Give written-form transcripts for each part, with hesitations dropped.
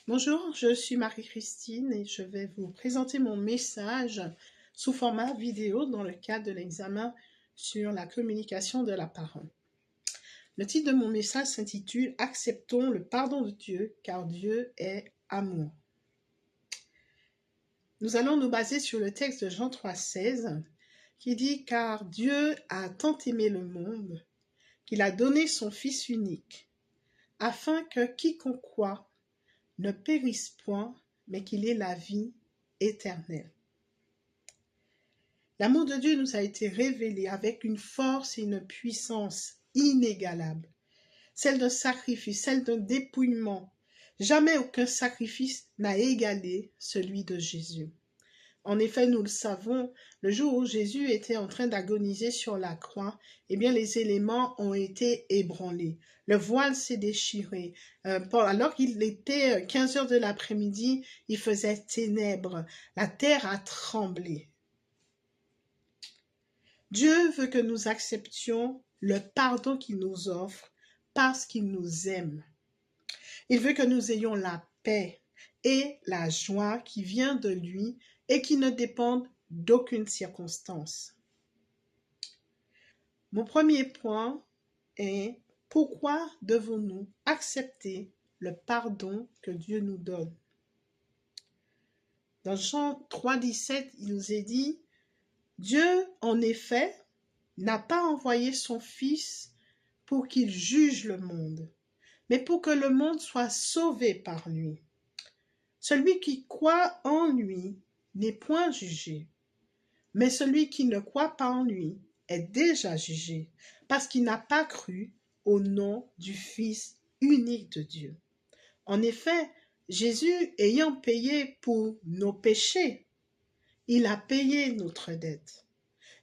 Bonjour, je suis Marie-Christine et je vais vous présenter mon message sous format vidéo dans le cadre de l'examen sur la communication de la parole. Le titre de mon message s'intitule « Acceptons le pardon de Dieu car Dieu est amour ». Nous allons nous baser sur le texte de Jean 3,16 qui dit « Car Dieu a tant aimé le monde qu'il a donné son Fils unique, afin que quiconque croit ne périsse point, mais qu'il ait la vie éternelle. » L'amour de Dieu nous a été révélé avec une force et une puissance inégalables, celle d'un sacrifice, celle d'un dépouillement. Jamais aucun sacrifice n'a égalé celui de Jésus. En effet, nous le savons, le jour où Jésus était en train d'agoniser sur la croix, eh bien, les éléments ont été ébranlés. Le voile s'est déchiré. Alors qu'il était 15 heures de l'après-midi, il faisait ténèbres. La terre a tremblé. Dieu veut que nous acceptions le pardon qu'il nous offre parce qu'il nous aime. Il veut que nous ayons la paix et la joie qui vient de lui et qui ne dépendent d'aucune circonstance. Mon premier point est pourquoi devons-nous accepter le pardon que Dieu nous donne? Dans Jean 3,17, il nous est dit « Dieu, en effet, n'a pas envoyé son Fils pour qu'il juge le monde, mais pour que le monde soit sauvé par lui. Celui qui croit en lui n'est point jugé, mais celui qui ne croit pas en lui est déjà jugé, parce qu'il n'a pas cru au nom du Fils unique de Dieu. » En effet, Jésus ayant payé pour nos péchés, il a payé notre dette.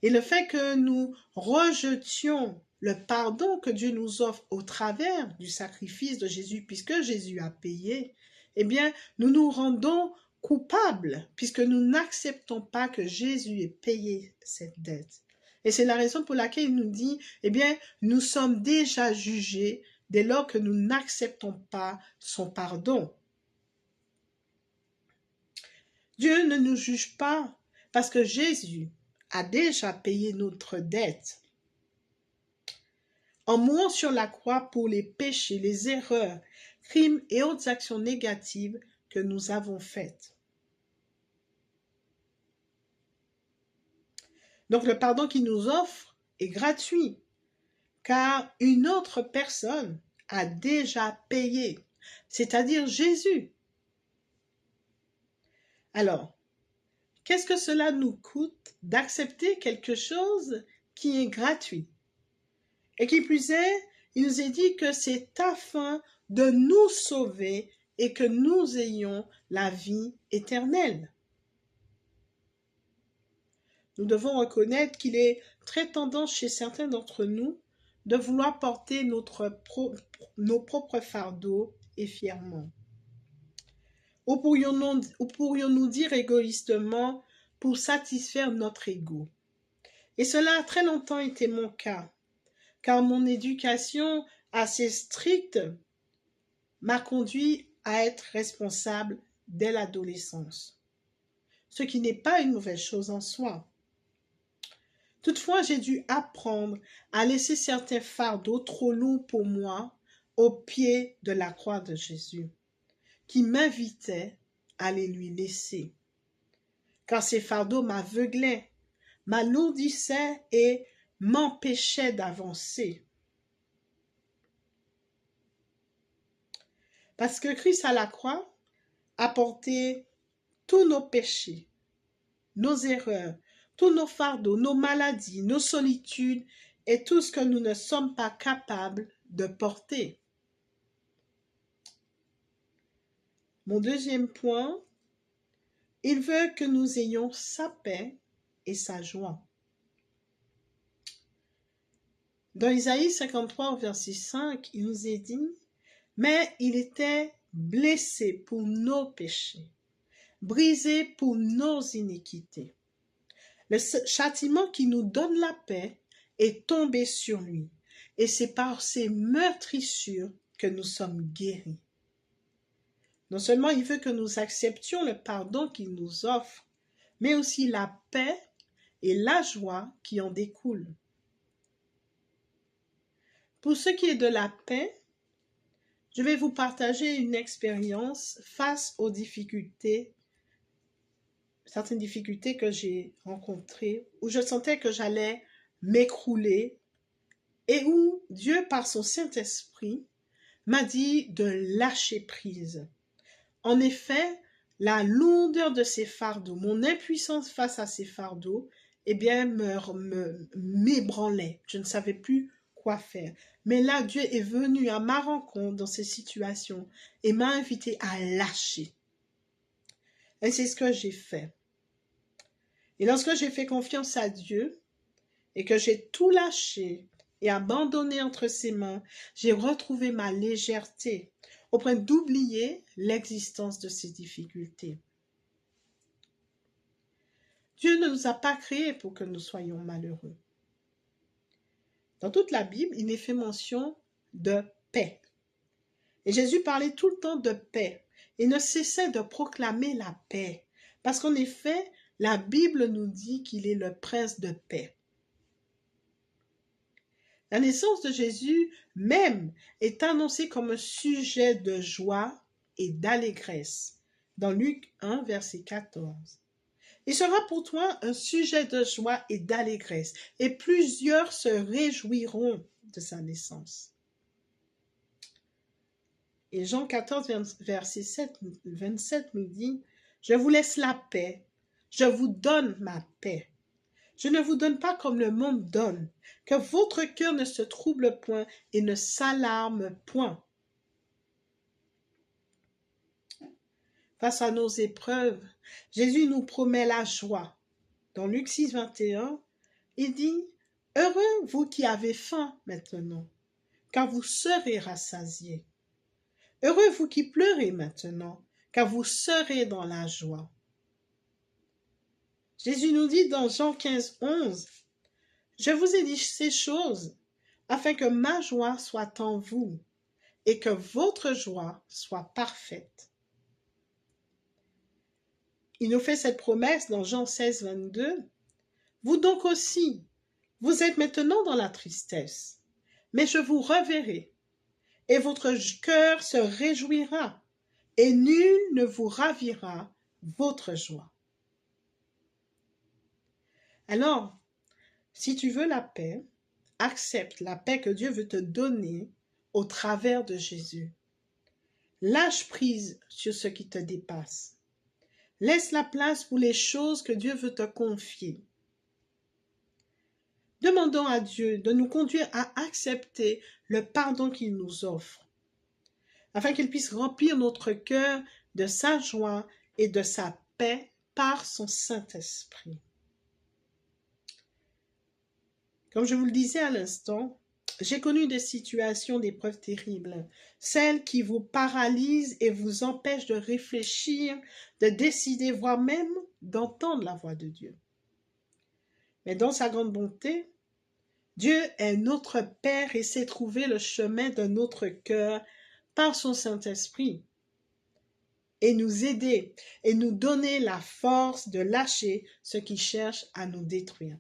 Et le fait que nous rejetions le pardon que Dieu nous offre au travers du sacrifice de Jésus, puisque Jésus a payé, eh bien, nous nous rendons coupables, puisque nous n'acceptons pas que Jésus ait payé cette dette. Et c'est la raison pour laquelle il nous dit, eh bien, nous sommes déjà jugés dès lors que nous n'acceptons pas son pardon. Dieu ne nous juge pas parce que Jésus a déjà payé notre dette. En mourant sur la croix pour les péchés, les erreurs, crimes et autres actions négatives que nous avons faites. Donc le pardon qu'il nous offre est gratuit, car une autre personne a déjà payé, c'est-à-dire Jésus. Alors, qu'est-ce que cela nous coûte d'accepter quelque chose qui est gratuit? Et qui plus est, il nous est dit que c'est afin de nous sauver et que nous ayons la vie éternelle. Nous devons reconnaître qu'il est très tendance chez certains d'entre nous de vouloir porter nos propres fardeaux et fièrement. Ou pourrions-nous dire égoïstement pour satisfaire notre ego. Et cela a très longtemps été mon cas, car mon éducation assez stricte m'a conduit à être responsable dès l'adolescence, ce qui n'est pas une mauvaise chose en soi. Toutefois, j'ai dû apprendre à laisser certains fardeaux trop lourds pour moi au pied de la croix de Jésus, qui m'invitait à les lui laisser, car ces fardeaux m'aveuglaient, m'alourdissaient et m'empêchaient d'avancer. Parce que Christ à la croix a porté tous nos péchés, nos erreurs, tous nos fardeaux, nos maladies, nos solitudes et tout ce que nous ne sommes pas capables de porter. Mon deuxième point, il veut que nous ayons sa paix et sa joie. Dans Isaïe 53, verset 5, il nous est dit « Mais il était blessé pour nos péchés, brisé pour nos iniquités. Le châtiment qui nous donne la paix est tombé sur lui, et c'est par ses meurtrissures que nous sommes guéris. » Non seulement il veut que nous acceptions le pardon qu'il nous offre, mais aussi la paix et la joie qui en découlent. Pour ce qui est de la paix, je vais vous partager une expérience face aux difficultés, certaines difficultés que j'ai rencontrées, où je sentais que j'allais m'écrouler et où Dieu, par son Saint-Esprit, m'a dit de lâcher prise. En effet, la lourdeur de ces fardeaux, mon impuissance face à ces fardeaux, eh bien, m'ébranlait. Je ne savais plus quoi faire. Mais là, Dieu est venu à ma rencontre dans ces situations et m'a invité à lâcher. Et c'est ce que j'ai fait. Et lorsque j'ai fait confiance à Dieu et que j'ai tout lâché et abandonné entre ses mains, j'ai retrouvé ma légèreté au point d'oublier l'existence de ces difficultés. Dieu ne nous a pas créés pour que nous soyons malheureux. Dans toute la Bible, il est fait mention de paix. Et Jésus parlait tout le temps de paix. Il ne cessait de proclamer la paix. Parce qu'en effet, la Bible nous dit qu'il est le prince de paix. La naissance de Jésus même est annoncée comme un sujet de joie et d'allégresse dans Luc 1, verset 14. Il sera pour toi un sujet de joie et d'allégresse, et plusieurs se réjouiront de sa naissance. Et Jean 14, verset 27 nous dit, « Je vous laisse la paix, je vous donne ma paix. Je ne vous donne pas comme le monde donne, que votre cœur ne se trouble point et ne s'alarme point. » Face à nos épreuves, Jésus nous promet la joie. Dans Luc 6, 21, il dit, « Heureux vous qui avez faim maintenant, car vous serez rassasiés. Heureux vous qui pleurez maintenant, car vous serez dans la joie. » Jésus nous dit dans Jean 15, 11, « Je vous ai dit ces choses, afin que ma joie soit en vous, et que votre joie soit parfaite. » Il nous fait cette promesse dans Jean 16, 22. « Vous donc aussi, vous êtes maintenant dans la tristesse, mais je vous reverrai, et votre cœur se réjouira, et nul ne vous ravira votre joie. » Alors, si tu veux la paix, accepte la paix que Dieu veut te donner au travers de Jésus. Lâche prise sur ce qui te dépasse. Laisse la place pour les choses que Dieu veut te confier. Demandons à Dieu de nous conduire à accepter le pardon qu'il nous offre, afin qu'il puisse remplir notre cœur de sa joie et de sa paix par son Saint-Esprit. Comme je vous le disais à l'instant, j'ai connu des situations d'épreuves terribles, celles qui vous paralysent et vous empêchent de réfléchir, de décider, voire même d'entendre la voix de Dieu. Mais dans sa grande bonté, Dieu est notre Père et sait trouver le chemin de notre cœur par son Saint-Esprit et nous aider et nous donner la force de lâcher ce qui cherche à nous détruire.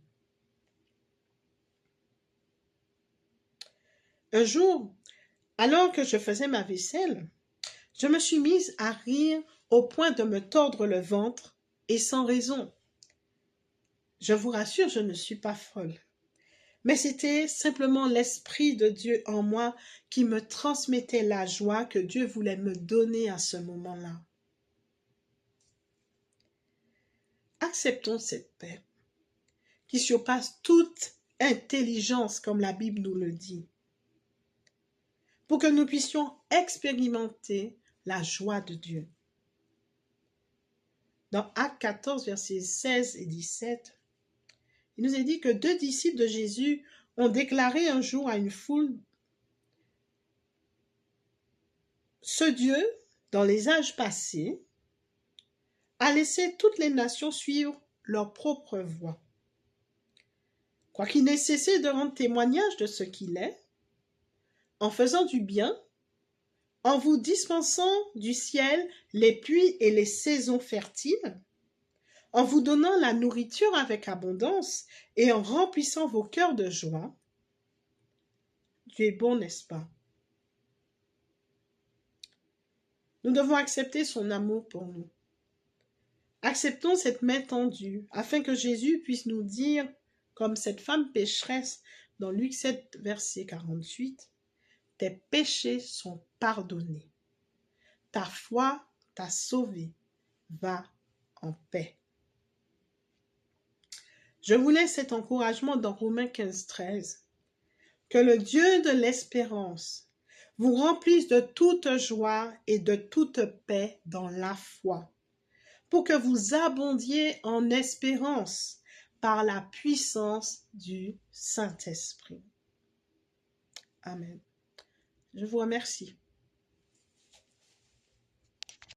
Un jour, alors que je faisais ma vaisselle, je me suis mise à rire au point de me tordre le ventre et sans raison. Je vous rassure, je ne suis pas folle. Mais c'était simplement l'Esprit de Dieu en moi qui me transmettait la joie que Dieu voulait me donner à ce moment-là. Acceptons cette paix qui surpasse toute intelligence, comme la Bible nous le dit, pour que nous puissions expérimenter la joie de Dieu. Dans Actes 14, versets 16 et 17, il nous est dit que 2 disciples de Jésus ont déclaré un jour à une foule, « Ce Dieu, dans les âges passés, a laissé toutes les nations suivre leur propre voie. Quoiqu'il n'ait cessé de rendre témoignage de ce qu'il est, en faisant du bien, en vous dispensant du ciel les pluies et les saisons fertiles, en vous donnant la nourriture avec abondance et en remplissant vos cœurs de joie. Dieu est bon, n'est-ce pas? Nous devons accepter son amour pour nous. Acceptons cette main tendue afin que Jésus puisse nous dire, comme cette femme pécheresse dans Luc 7, verset 48, « Tes péchés sont pardonnés. Ta foi t'a sauvé. Va en paix. » Je vous laisse cet encouragement dans Romains 15, 13. Que le Dieu de l'espérance vous remplisse de toute joie et de toute paix dans la foi, pour que vous abondiez en espérance par la puissance du Saint-Esprit. Amen. Je vous remercie.